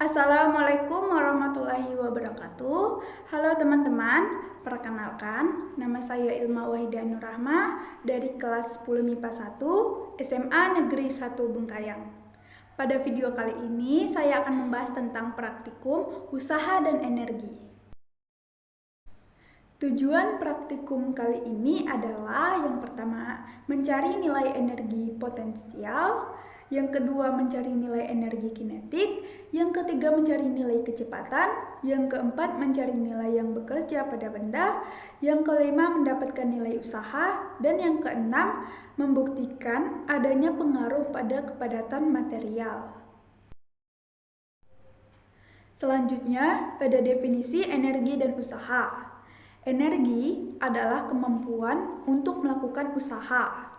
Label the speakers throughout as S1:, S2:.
S1: Assalamualaikum warahmatullahi wabarakatuh. Halo teman-teman, perkenalkan nama saya Ilma Wahidah Nurrahma dari kelas 10 MIPA 1 SMA Negeri 1 Bengkayang. Pada video kali ini saya akan membahas tentang praktikum usaha dan energi. Tujuan praktikum kali ini adalah yang pertama, mencari nilai energi potensial, yang kedua mencari nilai energi kinetik, yang ketiga mencari nilai kecepatan, yang keempat mencari nilai yang bekerja pada benda, yang kelima mendapatkan nilai usaha, dan yang keenam membuktikan adanya pengaruh pada kepadatan material. Selanjutnya ada definisi energi dan usaha. Energi adalah kemampuan untuk melakukan usaha.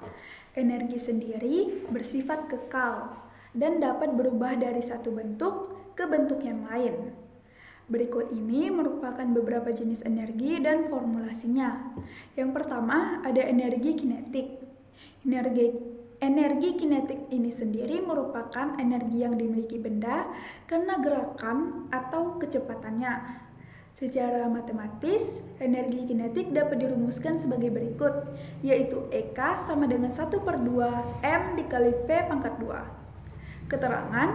S1: Energi sendiri bersifat kekal dan dapat berubah dari satu bentuk ke bentuk yang lain. Berikut ini merupakan beberapa jenis energi dan formulasinya. Yang pertama ada energi kinetik. Energi kinetik ini sendiri merupakan energi yang dimiliki benda karena gerakan atau kecepatannya. Secara matematis, energi kinetik dapat dirumuskan sebagai berikut, yaitu EK sama dengan 1/2 M dikali V pangkat 2. Keterangan,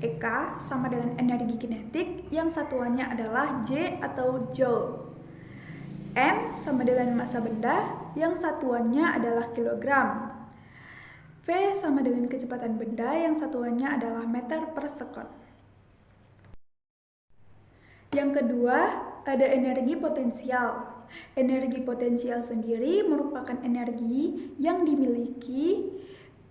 S1: EK sama dengan energi kinetik yang satuannya adalah J atau Joule. M sama dengan massa benda yang satuannya adalah kilogram. V sama dengan kecepatan benda yang satuannya adalah meter per sekon. Yang kedua, ada energi potensial. Energi potensial sendiri merupakan energi yang dimiliki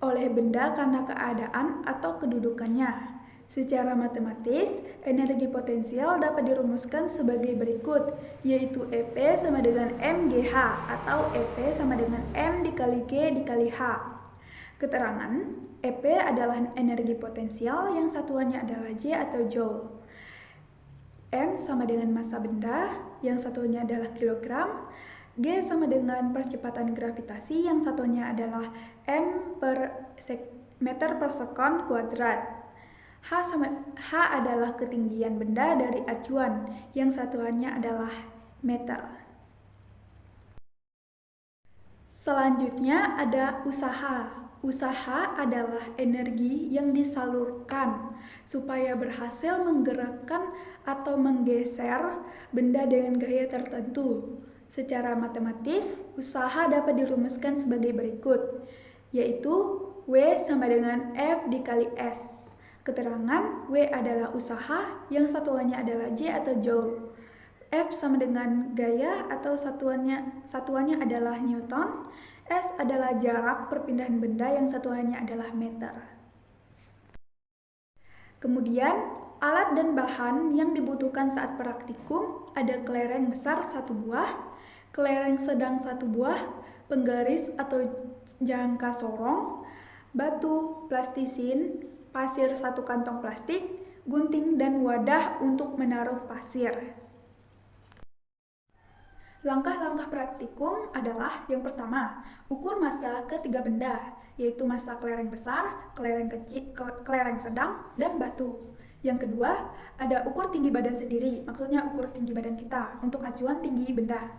S1: oleh benda karena keadaan atau kedudukannya. Secara matematis, energi potensial dapat dirumuskan sebagai berikut, yaitu EP sama dengan MGH atau EP sama dengan M dikali G dikali H. Keterangan, EP adalah energi potensial yang satuannya adalah J atau Joule. M sama dengan massa benda yang satunya adalah kilogram. G sama dengan percepatan gravitasi yang satunya adalah M per meter per sekon kuadrat. H adalah ketinggian benda dari acuan yang satuannya adalah meter. Selanjutnya ada usaha. Usaha adalah energi yang disalurkan supaya berhasil menggerakkan atau menggeser benda dengan gaya tertentu. Secara matematis, usaha dapat dirumuskan sebagai berikut, yaitu W sama dengan F dikali S. Keterangan, W adalah usaha yang satuannya adalah J atau Joule. F sama dengan gaya atau satuannya adalah Newton. S adalah jarak perpindahan benda yang satuannya adalah meter. Kemudian, alat dan bahan yang dibutuhkan saat praktikum ada kelereng besar 1 buah, kelereng sedang 1 buah, penggaris atau jangka sorong, batu, plastisin, pasir 1 kantong plastik, gunting, dan wadah untuk menaruh pasir. Langkah-langkah praktikum adalah yang pertama, ukur massa ketiga benda, yaitu massa kelereng besar, kelereng kecil, kelereng sedang, dan batu. Yang kedua, ada ukur tinggi badan sendiri, maksudnya ukur tinggi badan kita untuk acuan tinggi benda.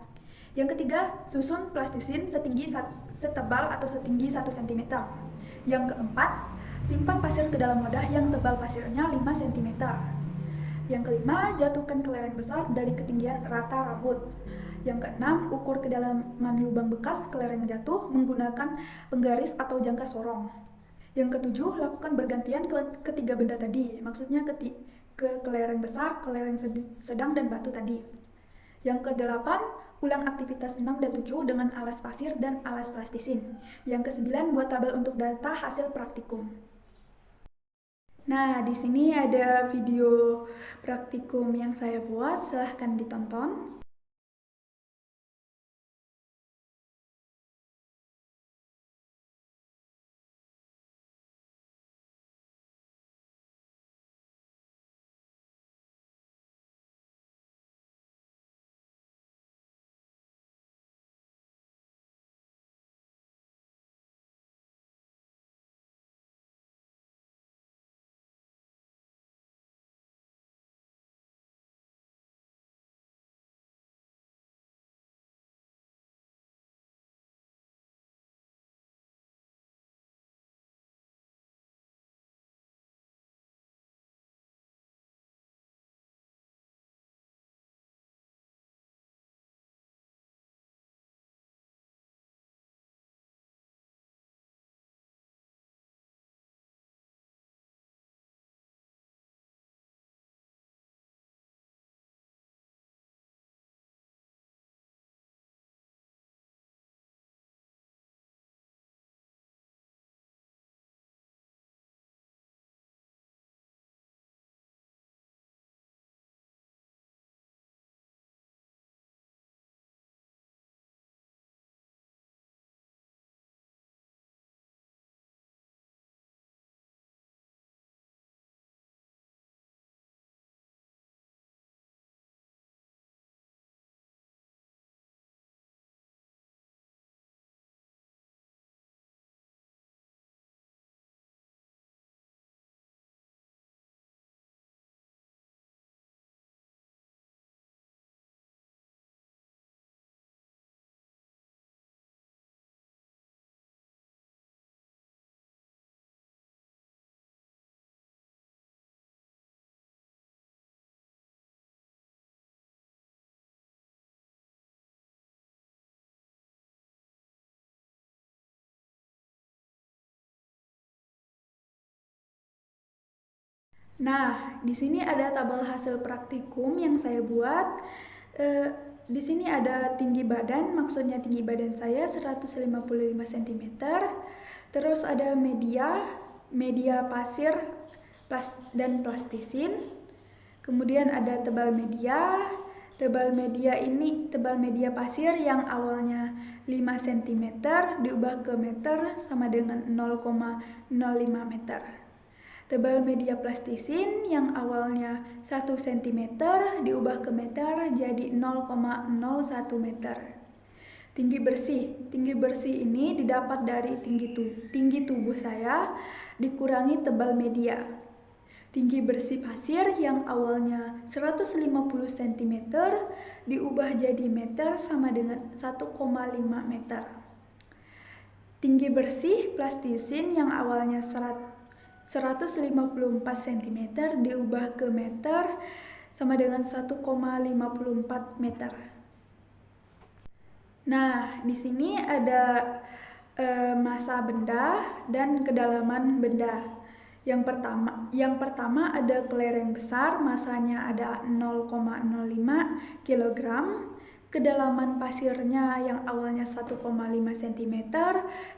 S1: Yang ketiga, susun plastisin setebal atau setinggi 1 cm. Yang keempat, simpan pasir ke dalam wadah yang tebal pasirnya 5 cm. Yang kelima, jatuhkan kelereng besar dari ketinggian rata rambut. Yang keenam, ukur kedalaman lubang bekas kelereng jatuh menggunakan penggaris atau jangka sorong. Yang ketujuh, lakukan bergantian ke ketiga benda tadi, maksudnya ke kelereng besar, kelereng sedang, dan batu tadi. Yang kedelapan, ulang aktivitas 6 dan 7 dengan alas pasir dan alas plastisin. Yang kesembilan, buat tabel untuk data hasil praktikum. Nah, di sini ada video praktikum yang saya buat, silahkan ditonton. Nah, di sini ada tabel hasil praktikum yang saya buat. Di sini ada tinggi badan, maksudnya tinggi badan saya 155 cm. Terus ada media pasir dan plastisin. Kemudian ada tebal media. Tebal media pasir yang awalnya 5 cm diubah ke meter sama dengan 0,05 meter. Tebal media plastisin yang awalnya 1 cm diubah ke meter jadi 0,01 meter. Tinggi bersih ini didapat dari tinggi tubuh saya dikurangi tebal media. Tinggi bersih pasir yang awalnya 150 cm diubah jadi meter sama dengan 1,5 meter. Tinggi bersih plastisin yang awalnya 154 cm diubah ke meter sama dengan 1,54 meter. Nah, di sini ada massa benda dan kedalaman benda. Yang pertama ada kelereng besar, massanya ada 0,05 kg. Kedalaman pasirnya yang awalnya 1,5 cm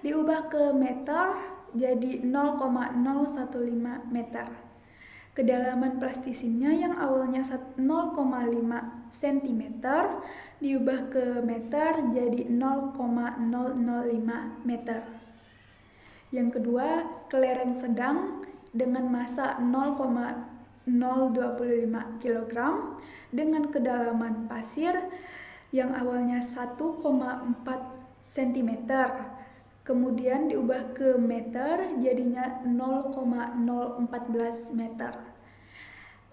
S1: diubah ke meter jadi 0,015 meter. Kedalaman plastisinnya yang awalnya 0,5 cm diubah ke meter jadi 0,005 meter. Yang kedua, kelereng sedang dengan massa 0,025 kg dengan kedalaman pasir yang awalnya 1,4 cm kemudian diubah ke meter jadinya 0,014 meter.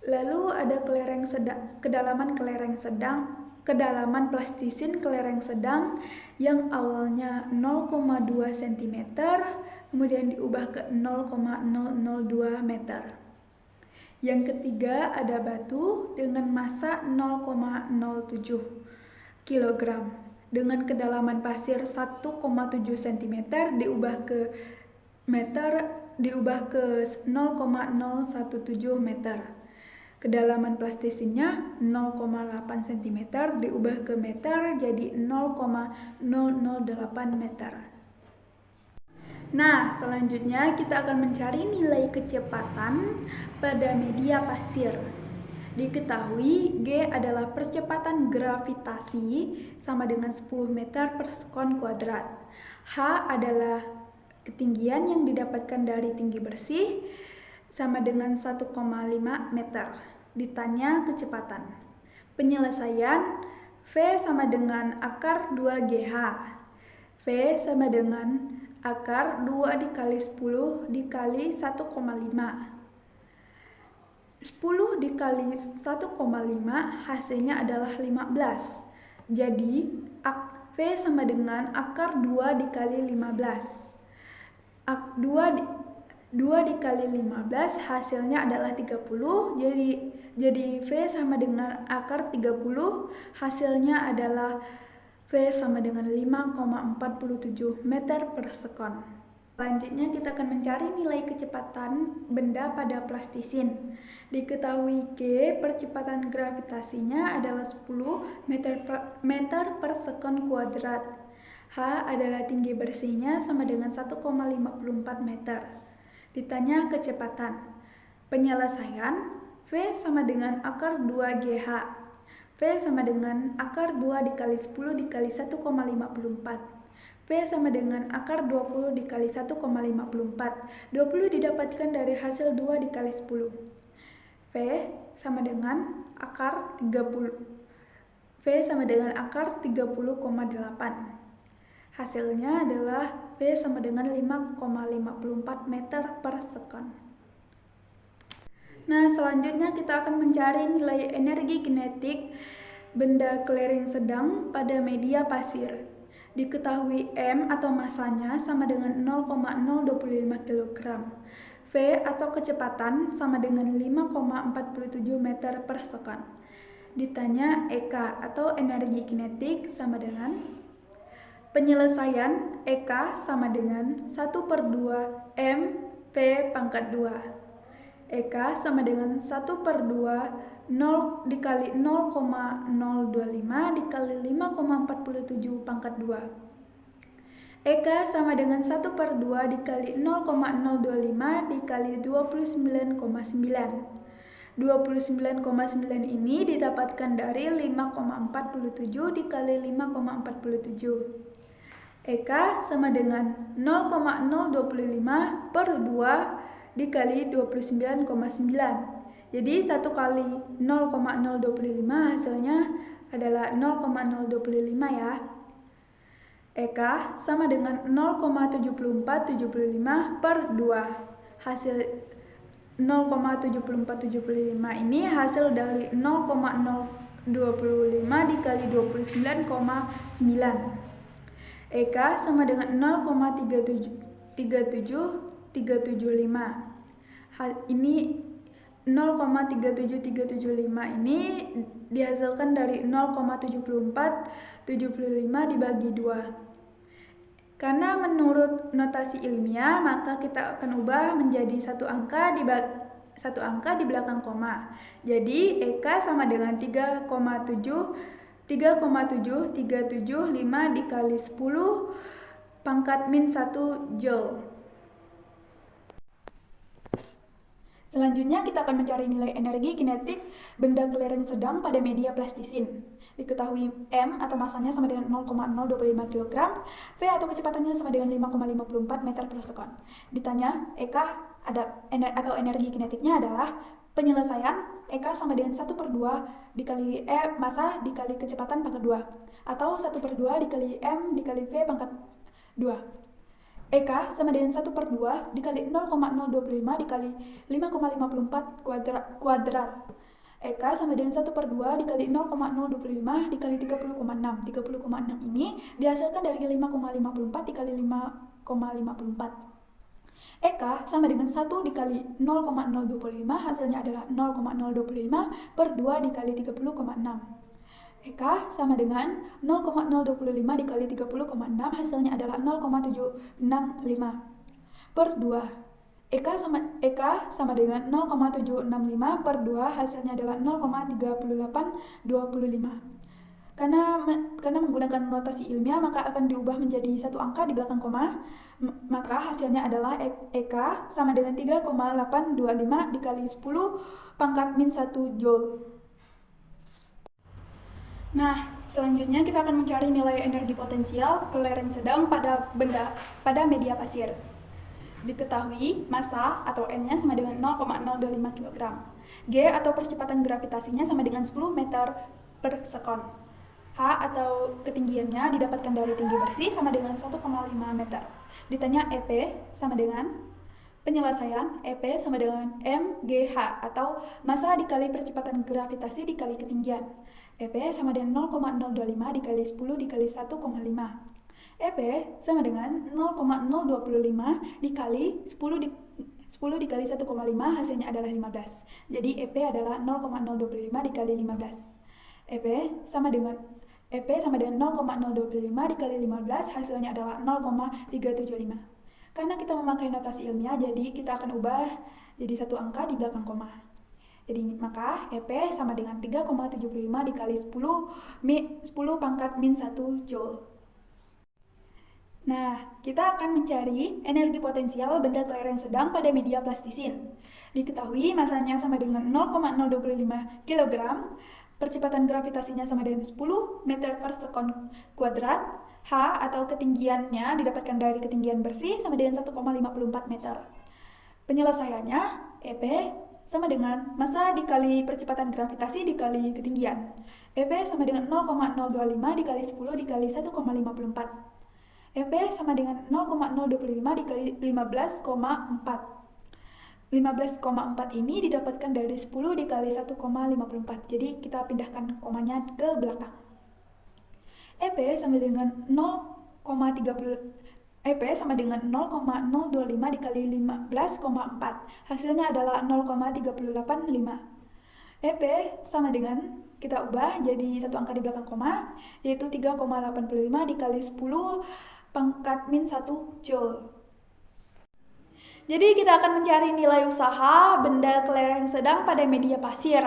S1: Lalu ada kedalaman plastisin kelereng sedang yang awalnya 0,2 cm kemudian diubah ke 0,002 meter. Yang ketiga ada batu dengan massa 0,07 kg dengan kedalaman pasir 1,7 cm diubah ke 0,017 meter. Kedalaman plastisinnya 0,8 cm diubah ke meter jadi 0,008 meter. Nah, selanjutnya kita akan mencari nilai kecepatan pada media pasir. Diketahui G adalah percepatan gravitasi sama dengan 10 meter per sekon kuadrat. H adalah ketinggian yang didapatkan dari tinggi bersih sama dengan 1,5 meter. Ditanya kecepatan. Penyelesaian V sama dengan akar 2GH. V sama dengan akar 2 dikali 10 dikali 1,5. 10 dikali 1,5 hasilnya adalah 15. Jadi V sama dengan akar 2 dikali 15. 2 dikali 15 hasilnya adalah 30. Jadi V sama dengan akar 30 hasilnya adalah V sama dengan 5,47 meter per sekon. Selanjutnya kita akan mencari nilai kecepatan benda pada plastisin. Diketahui G percepatan gravitasinya adalah 10 meter per sekon kuadrat. H adalah tinggi bersihnya sama dengan 1,54 meter. Ditanya kecepatan. Penyelesaian V sama dengan akar 2GH. V sama dengan akar 2 dikali 10 dikali 1,54. V sama dengan akar 20 dikali 1,54. 20 didapatkan dari hasil 2 dikali 10. V sama dengan akar 30. V sama dengan akar 30,8. Hasilnya adalah V sama dengan 5,54 meter per sekon. Nah, selanjutnya kita akan mencari nilai energi kinetik benda kelereng sedang pada media pasir. Diketahui M atau massanya sama dengan 0,025 kg. V atau kecepatan sama dengan 5,47 meter per sekon. Ditanya EK atau energi kinetik sama dengan penyelesaian EK sama dengan 1/2 M V pangkat 2. EK sama dengan 1/2 0 dikali 0,025 dikali 5,47 pangkat 2. EK sama dengan 1/2 dikali 0,025 dikali 29,9. 29,9 ini didapatkan dari 5,47 dikali 5,47. EK sama dengan 0,025 per 2 dikali 29,9. Jadi 1 kali 0,025 hasilnya adalah 0,025 ya. EK sama dengan 0,7475 per 2. Hasil 0,7475 ini hasil dari 0,025 dikali 29,9. EK sama dengan 0,37375. Ini 0,37375 ini dihasilkan dari 0,7475 dibagi 2. Karena menurut notasi ilmiah, maka kita akan ubah menjadi satu angka di belakang koma. Jadi EK sama dengan 3,7375 dikali 10 pangkat min 1 Joule. Selanjutnya kita akan mencari nilai energi kinetik benda kelereng sedang pada media plastisin. Diketahui M atau masanya sama dengan 0,025 kg, V atau kecepatannya sama dengan 5,54 meter per sekon. Ditanya EK atau energi kinetiknya adalah penyelesaian EK sama dengan 1/2 dikali massa dikali kecepatan pangkat 2 atau 1/2 dikali M dikali V pangkat 2. EK sama dengan 1/2 dikali 0,025 dikali 5,54 kuadrat. EK sama dengan 1/2 dikali 0,025 dikali 30,6. 30,6 ini dihasilkan dari 5,54 dikali 5,54. EK sama dengan 1 dikali 0,025, hasilnya adalah 0,025 per 2 dikali 30,6. EK sama dengan 0,025 dikali 30,6, hasilnya adalah 0,765 per 2. EK sama dengan 0,765 per 2, hasilnya adalah 0,3825. Karena menggunakan notasi ilmiah, maka akan diubah menjadi satu angka di belakang koma. Maka hasilnya adalah EK sama dengan 3,825 dikali 10 pangkat min 1 Joule. Nah, selanjutnya kita akan mencari nilai energi potensial kelereng sedang pada media pasir. Diketahui massa atau M-nya sama dengan 0,025 kg. G atau percepatan gravitasinya sama dengan 10 meter per sekon. H atau ketinggiannya didapatkan dari tinggi bersih sama dengan 1,5 meter. Ditanya EP sama dengan penyelesaian EP sama dengan MGH atau massa dikali percepatan gravitasi dikali ketinggian. EP sama dengan 0,025 dikali 10 dikali 1,5. EP sama dengan 0,025 dikali 10 dikali 1,5, hasilnya adalah 15. Jadi EP adalah 0,025 dikali 15. EP sama dengan 0,025 dikali 15, hasilnya adalah 0,375. Karena kita memakai notasi ilmiah, jadi kita akan ubah jadi satu angka di belakang koma. Jadi maka EP sama dengan 3,75 dikali 10 pangkat min 1 Joule. Nah, kita akan mencari energi potensial benda kelereng sedang pada media plastisin. Diketahui masanya sama dengan 0,025 kg, percepatan gravitasinya sama dengan 10 meter per sekon kuadrat, H atau ketinggiannya didapatkan dari ketinggian bersih sama dengan 1,54 meter. Penyelesaiannya, EP sama dengan massa dikali percepatan gravitasi dikali ketinggian. EP sama dengan 0,025 dikali 10 dikali 1,54. EP sama dengan 0,025 dikali 15,4. 15,4 ini didapatkan dari 10 dikali 1,54. Jadi kita pindahkan komanya ke belakang. EP sama dengan 0,025 dikali 15,4. Hasilnya adalah 0,385. EP sama dengan, kita ubah jadi satu angka di belakang koma, yaitu 3,85 dikali 10 pangkat min 1 Joule. Jadi kita akan mencari nilai usaha benda kelereng sedang pada media pasir.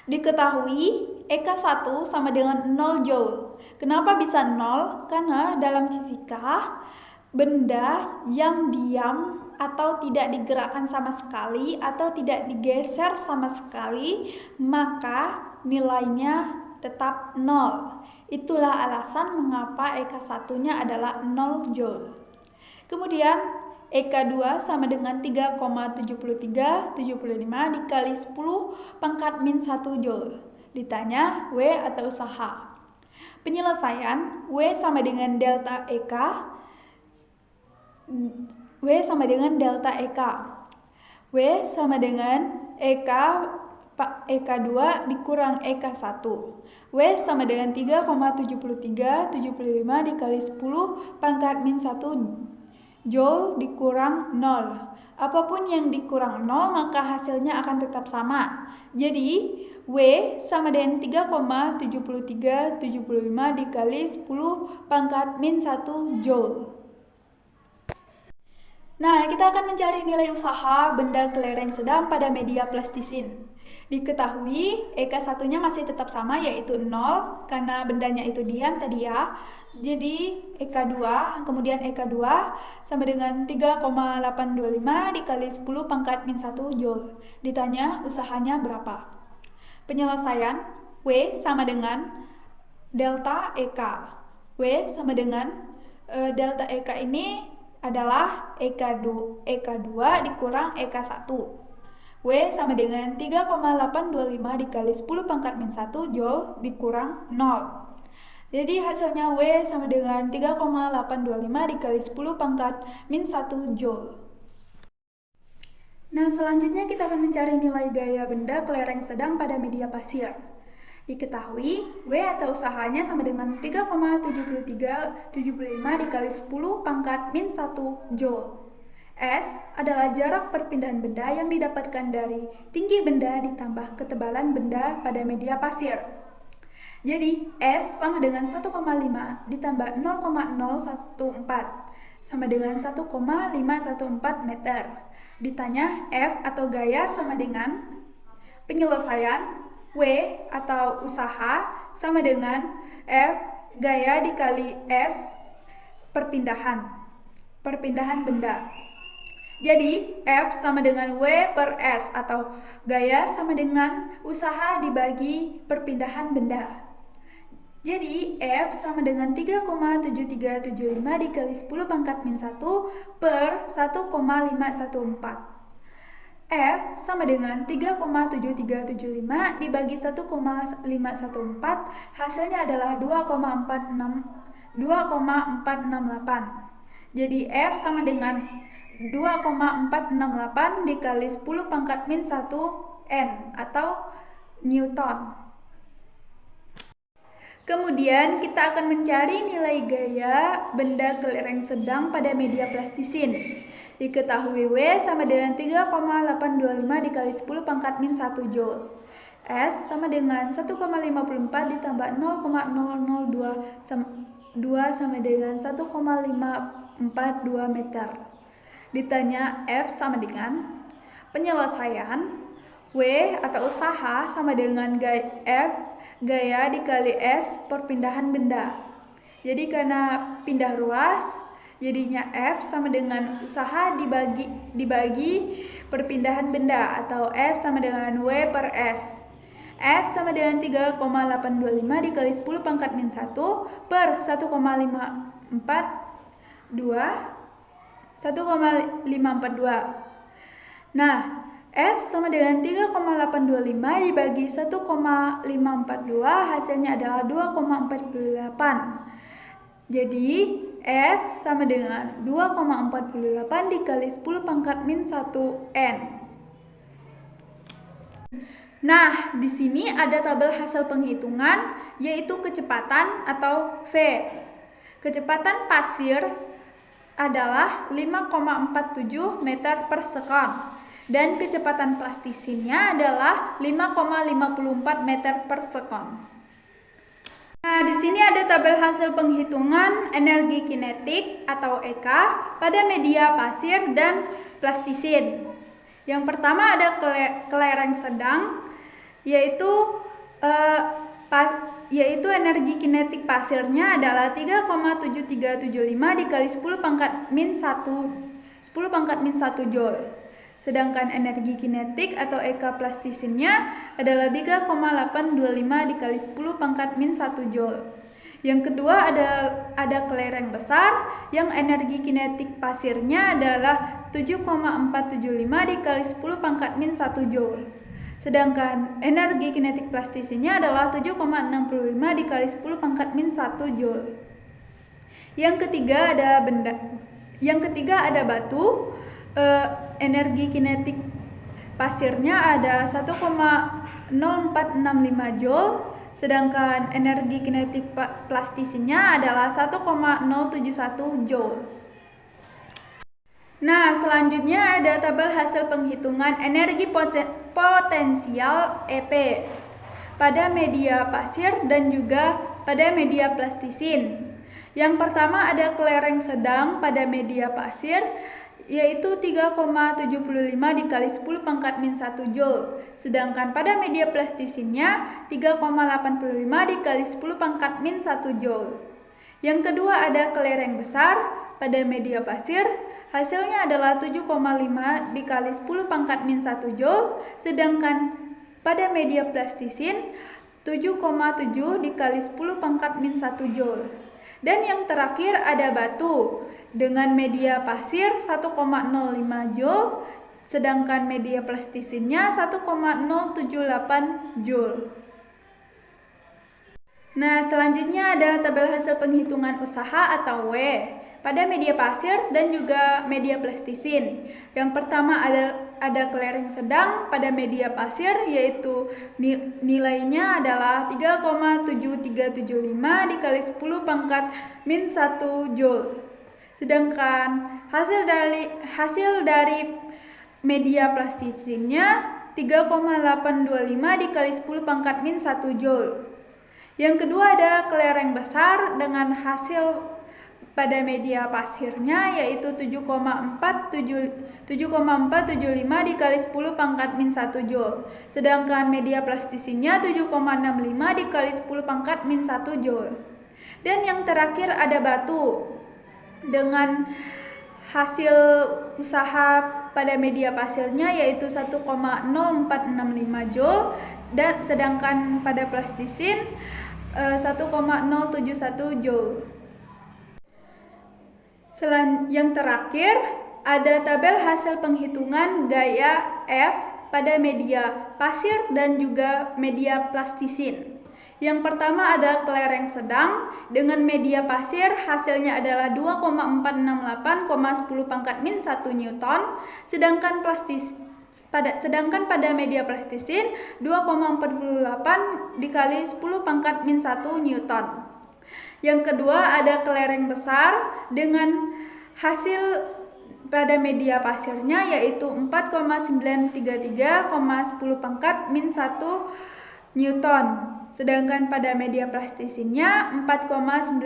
S1: Diketahui Eka 1 sama dengan 0 Joule. Kenapa bisa 0? Karena dalam fisika, benda yang diam atau tidak digerakkan sama sekali atau tidak digeser sama sekali, maka nilainya tetap 0. Itulah alasan mengapa Eka 1-nya adalah 0 Joule. Kemudian Eka 2 sama dengan 3,7375 dikali 10 pangkat min 1 Joule. Ditanya W atau usaha. Penyelesaian W sama dengan delta Eka. W sama dengan delta Eka. W sama dengan Eka 2 dikurang Eka 1. W sama dengan 3,7375 dikali 10 pangkat min 1 Joule dikurang 0. Apapun yang dikurang 0 maka hasilnya akan tetap sama. Jadi W sama dengan 3,7375 dikali 10 pangkat min 1 Joule. Nah, kita akan mencari nilai usaha benda kelereng sedang pada media plastisin. Diketahui Eka 1-nya masih tetap sama, yaitu 0 karena bendanya itu diam tadi ya. Jadi Eka 2, kemudian Eka 2 sama dengan 3,825 dikali 10 pangkat min 1 Joule. Ditanya usahanya berapa? Penyelesaian W sama dengan delta Eka. W sama dengan delta Eka ini adalah Eka 2 dikurang Eka 1. W sama dengan 3,825 dikali 10 pangkat min 1 Joule dikurang 0. Jadi hasilnya W sama dengan 3,825 dikali 10 pangkat min 1 Joule. Nah, selanjutnya kita akan mencari nilai gaya benda kelereng sedang pada media pasir. Diketahui W atau usahanya sama dengan 3,7375 dikali 10 pangkat min 1 Joule. S adalah jarak perpindahan benda yang didapatkan dari tinggi benda ditambah ketebalan benda pada media pasir. Jadi S sama dengan 1,5 ditambah 0,014 sama dengan 1,514 meter. Ditanya F atau gaya sama dengan penyelesaian W atau usaha sama dengan F gaya dikali S perpindahan benda. Jadi F sama dengan W per S atau gaya sama dengan usaha dibagi perpindahan benda. Jadi F sama dengan 3,7375 dikali 10 pangkat min 1 per 1,514. F sama dengan 3,7375 dibagi 1,514, hasilnya adalah 2,468. Jadi F sama dengan 2,468 dikali 10 pangkat min 1 N atau Newton. Kemudian kita akan mencari nilai gaya benda kelereng sedang pada media plastisin. Diketahui W sama dengan 3,825 dikali 10 pangkat min 1 Joule. S sama dengan 1,54 ditambah 0,002 sama dengan 1,542 meter. Ditanya F sama dengan penyelesaian W atau usaha sama dengan F gaya dikali S perpindahan benda. Jadi karena pindah ruas, jadinya F sama dengan usaha dibagi perpindahan benda atau F sama dengan W per S. F sama dengan 3,825 dikali 10 pangkat min 1 per 1,542. Nah, F sama dengan 3,825 dibagi 1,542, hasilnya adalah 2,48. Jadi F sama dengan 2,48 dikali 10 pangkat min 1 N. Nah, di sini ada tabel hasil penghitungan, yaitu kecepatan atau V. Kecepatan pasir adalah 5,47 meter per sekon. Dan kecepatan plastisinnya adalah 5,54 meter per sekon. Nah, di sini ada tabel hasil penghitungan energi kinetik atau EK pada media pasir dan plastisin. Yang pertama ada kelereng sedang, yaitu energi kinetik pasirnya adalah 3,7375 dikali 10 pangkat min 1 Joule. Sedangkan energi kinetik atau EK plastisinnya adalah 3,825 dikali 10 pangkat min 1 Joule. Yang kedua ada kelereng besar yang energi kinetik pasirnya adalah 7,475 dikali 10 pangkat min 1 Joule. Sedangkan energi kinetik plastisinnya adalah 7,65 dikali 10 pangkat min 1 Joule. Yang ketiga ada batu. Energi kinetik pasirnya ada 1,0465 Joule, sedangkan energi kinetik plastisinnya adalah 1,071 Joule. Nah, selanjutnya ada tabel hasil penghitungan energi potensial EP pada media pasir dan juga pada media plastisin. Yang pertama ada kelereng sedang pada media pasir, yaitu 3,75 dikali 10 pangkat min 1 Joule. Sedangkan pada media plastisinnya 3,85 dikali 10 pangkat min 1 Joule. Yang kedua ada kelereng besar pada media pasir, hasilnya adalah 7,5 dikali 10 pangkat min 1 Joule. Sedangkan pada media plastisin 7,7 dikali 10 pangkat min 1 Joule. Dan yang terakhir ada batu dengan media pasir 1,05 Joule, sedangkan media plastisinnya 1,078 Joule. Nah, selanjutnya ada tabel hasil penghitungan usaha atau W pada media pasir dan juga media plastisin. Yang pertama ada kelereng sedang pada media pasir, yaitu nilainya adalah 3,7375 dikali 10 pangkat min 1 Joule. Sedangkan hasil dari media plastisinnya 3,825 dikali 10 pangkat min 1 Joule. Yang kedua ada kelereng besar dengan hasil pada media pasirnya yaitu 7,475 dikali 10 pangkat min 1 Joule. Sedangkan media plastisinnya 7,65 dikali 10 pangkat min 1 Joule. Dan yang terakhir ada batu dengan hasil usaha pada media pasirnya yaitu 1,0465 Joule, dan sedangkan pada plastisin 1,071 Joule. Yang terakhir ada tabel hasil penghitungan gaya F pada media pasir dan juga media plastisin. Yang pertama ada kelereng sedang dengan media pasir, hasilnya adalah 2,468,10 pangkat min 1 Newton, sedangkan pada media plastisin 2,48 dikali 10 pangkat min 1 Newton. Yang kedua ada kelereng besar dengan hasil pada media pasirnya yaitu 4,933,10 pangkat min 1 Newton. Sedangkan pada media plastisinnya 4,95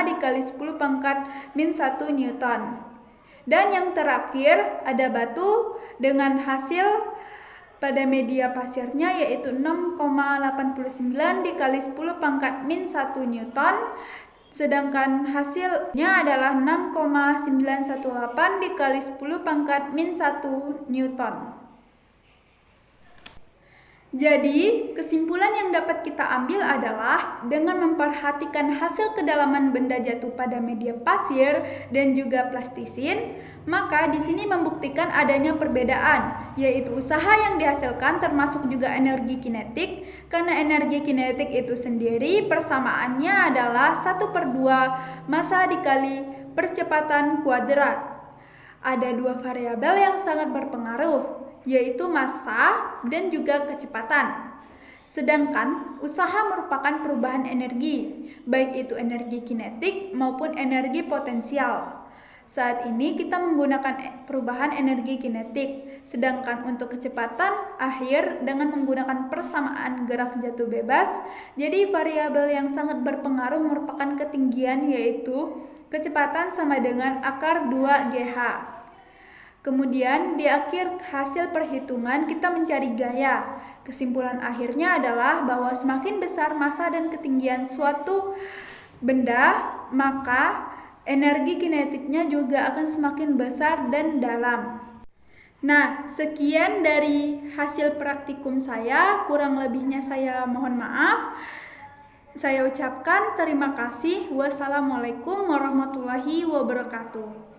S1: dikali 10 pangkat min 1 Newton. Dan yang terakhir ada batu dengan hasil pada media pasirnya yaitu 6,89 dikali 10 pangkat min 1 Newton. Sedangkan hasilnya adalah 6,918 dikali 10 pangkat min 1 Newton. Jadi, kesimpulan yang dapat kita ambil adalah dengan memperhatikan hasil kedalaman benda jatuh pada media pasir dan juga plastisin, maka di sini membuktikan adanya perbedaan, yaitu usaha yang dihasilkan termasuk juga energi kinetik, karena energi kinetik itu sendiri persamaannya adalah 1/2 massa dikali percepatan kuadrat. Ada dua variabel yang sangat berpengaruh, yaitu massa dan juga kecepatan. Sedangkan usaha merupakan perubahan energi, baik itu energi kinetik maupun energi potensial. Saat ini kita menggunakan perubahan energi kinetik, sedangkan untuk kecepatan akhir dengan menggunakan persamaan gerak jatuh bebas. Jadi variabel yang sangat berpengaruh merupakan ketinggian, yaitu kecepatan sama dengan akar 2GH. Kemudian di akhir hasil perhitungan kita mencari gaya. Kesimpulan akhirnya adalah bahwa semakin besar massa dan ketinggian suatu benda, maka energi kinetiknya juga akan semakin besar dan dalam. Nah, sekian dari hasil praktikum saya, kurang lebihnya saya mohon maaf. Saya ucapkan terima kasih. Wassalamualaikum warahmatullahi wabarakatuh.